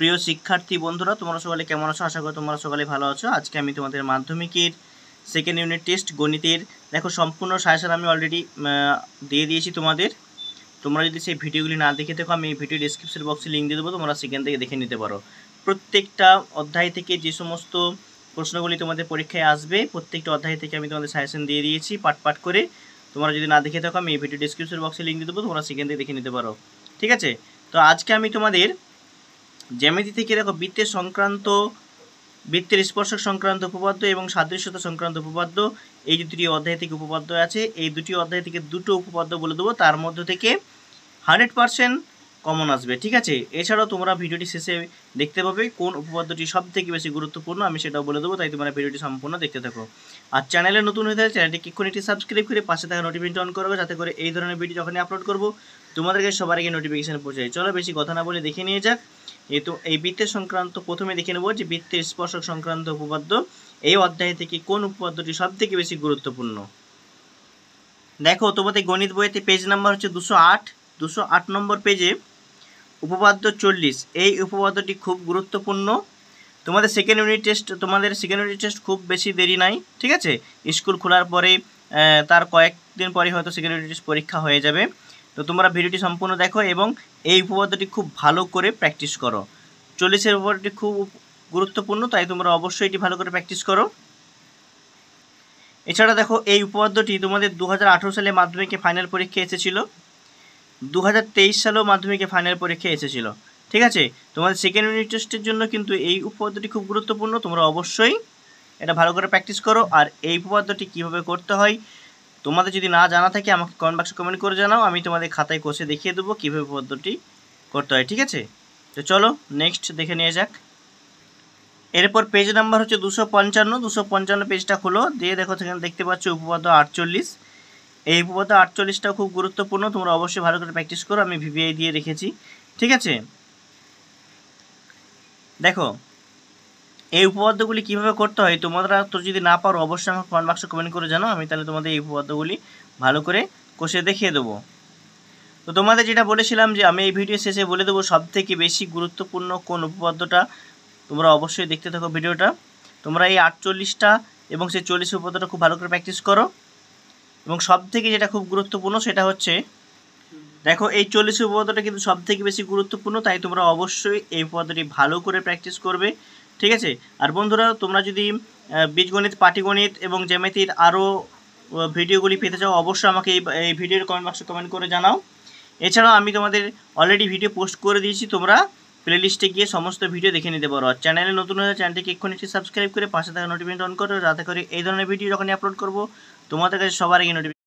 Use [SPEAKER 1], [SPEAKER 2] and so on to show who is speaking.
[SPEAKER 1] প্রিয় শিক্ষার্থী বন্ধুরা, তোমরা সকলে কেমন আছো? আশা করি তোমরা সকলে ভালো আছো। আজকে আমি তোমাদের মাধ্যমিকের সেকেন্ড ইউনিট টেস্ট গণিতের দেখো সম্পূর্ণ সাজেশন আমি অলরেডি দিয়ে দিয়েছি তোমাদের। তোমরা যদি সেই ভিডিওগুলি না দেখে থাকো, আমি এই ভিডিও ডিসক্রিপশন বক্সে লিঙ্ক দিয়ে দেবো, তোমরা সেখান থেকে দেখে নিতে পারো। প্রত্যেকটা অধ্যায় থেকে যে সমস্ত প্রশ্নগুলি তোমাদের পরীক্ষায় আসবে, প্রত্যেকটা অধ্যায় থেকে আমি তোমাদের সাজেশন দিয়ে দিয়েছি পার্ট পার্ট করে। তোমরা যদি না দেখে থাকো, আমি এই ভিডিও ডিসক্রিপশন বক্সে লিঙ্ক দিয়ে দেবো, তোমরা সেখান থেকে দেখে নিতে পারো। ঠিক আছে, তো আজকে আমি তোমাদের জ্যামিতি থেকে দেখো বৃত্তের স্পর্শক সংক্রান্ত উপপাদ্য এবং সাদৃশ্যতা সংক্রান্ত উপপাদ্য, এই যে দুটি অধ্যায় থেকে উপপাদ্য আছে, এই দুটি অধ্যায় থেকে দুটো উপপাদ্য বলে দেবো, তার মধ্যে থেকে 100% কমন আসবে। ঠিক আছে, এছাড়াও তোমরা ভিডিওটি শেষে দেখতে পাবে কোন উপপাদ্যটি সব থেকে বেশি গুরুত্বপূর্ণ, আমি সেটাও বলে দেবো, তাই তোমরা ভিডিওটি সম্পূর্ণ দেখতে থাকো। আর চ্যানেলে নতুন হয়ে থাকে চ্যানেলটিকে এক্ষুনি একটি সাবস্ক্রাইব করে পাশে থাকা নোটিফিকেশন অন করবে, যাতে করে এই ধরনের ভিডিও যখনই আপলোড করবো তোমাদেরকে সবার আগে নোটিফিকেশন পৌঁছে যায়। চলো বেশি কথা না বলে দেখে নিয়ে যাক। এই বৃত্তের সংক্রান্ত প্রথমে দেখে নেব যে বৃত্তের স্পর্শক সংক্রান্ত উপপাদ্য, এই অধ্যায় থেকে কোন উপপাদ্যটি সব থেকে বেশি গুরুত্বপূর্ণ। দেখো তোমাদের গণিত বইতে পেজ নাম্বার হচ্ছে 208 নম্বর পেজে উপপাদ্য 40, এই উপপাদ্যটি খুব গুরুত্বপূর্ণ। তোমাদের সেকেন্ড ইউনিট টেস্ট খুব বেশি দেরি নাই। ঠিক আছে, স্কুল খোলার পরে তার কয়েকদিন পরে হয়তো সেকেন্ড ইউনিট টেস্ট পরীক্ষা হয়ে যাবে। তো তোমরা ভিডিওটি সম্পূর্ণ দেখো এবং এই উপপাদ্যটি খুব ভালো করে প্র্যাকটিস করো। 40-এর উপপাদ্যটি খুব গুরুত্বপূর্ণ, তাই তোমরা অবশ্যই এটি ভালো করে প্র্যাকটিস করো। এছাড়া দেখো এই উপপাদ্যটি তোমাদের 2018 সালে মাধ্যমিকে ফাইনাল পরীক্ষা এসেছিল, 2023 সালেও মাধ্যমিকে ফাইনাল পরীক্ষা এসেছিল। ঠিক আছে, তোমাদের সেকেন্ড ইউনিট টেস্টের জন্য কিন্তু এই উপপাদ্যটি খুব গুরুত্বপূর্ণ, তোমরা অবশ্যই এটা ভালো করে প্র্যাকটিস করো। আর এই উপপাদ্যটি কীভাবে করতে হয় তোমাদের যদি না জানা থাকে আমাকে কমেন্ট বক্সে কমেন্ট করে জানাও, আমি তোমাদের খাতায় কষে দেখিয়ে দেবো কীভাবে উপপাদ্যটি করতে হয়। ঠিক আছে, তো চলো নেক্সট দেখে নিয়ে যাক। এরপর পেজ নাম্বার হচ্ছে 255 পেজটা খোলো, দিয়ে দেখো সেখানে দেখতে পাচ্ছ উপপাদ্য 48। এই উপপাদ্য 48টাও খুব গুরুত্বপূর্ণ, তোমরা অবশ্যই ভালো করে প্র্যাকটিস করো, আমি ভিভিআই দিয়ে রেখেছি। ঠিক আছে, দেখো এই উপপাদ্যগুলি কীভাবে করতে হয় তোমরা তো যদি না পারো অবশ্যই আমাকে কমেন্ট বক্সে কমেন্ট করে জানাও, আমি তাহলে তোমাদের এই উপপাদ্যগুলি ভালো করে কষে দেখিয়ে দেবো। তো তোমাদের যেটা বলেছিলাম যে আমি এই ভিডিও শেষে বলে দেবো সবথেকে বেশি গুরুত্বপূর্ণ কোন উপপাদ্যটা, তোমরা অবশ্যই দেখতে থাকো ভিডিওটা। তোমরা এই 48টা এবং সেই 40 উপপাদ্যটা খুব ভালো করে প্র্যাকটিস করো। এবং সবথেকে যেটা খুব গুরুত্বপূর্ণ সেটা হচ্ছে দেখো এই 40 উপপাদ্যটা কিন্তু সবথেকে বেশি গুরুত্বপূর্ণ, তাই তোমরা অবশ্যই এই উপপাদ্যটি ভালো করে প্র্যাকটিস করবে। ঠিক আছে, আর বন্ধুরা তোমরা যদি বীজগণিত, পাটিগণিত এবং জ্যামিতির আরও ভিডিওগুলি পেতে চাও অবশ্যই আমাকে এই ভিডিওর কমেন্ট বক্সে কমেন্ট করে জানাও। এছাড়াও আমি তোমাদের অলরেডি ভিডিও পোস্ট করে দিয়েছি, তোমরা প্লেলিস্টে গিয়ে সমস্ত ভিডিও দেখে নিতে পারো। আর চ্যানেলে নতুন হলে চ্যানেলটিকে এক্ষুনি একটি সাবস্ক্রাইব করে পাশে থাকা নোটিফিকেশন অন করো, যাতে করে এই ধরনের ভিডিও যখনই আপলোড করবো তোমাদের কাছে সবার আগে নোটিফিকেশন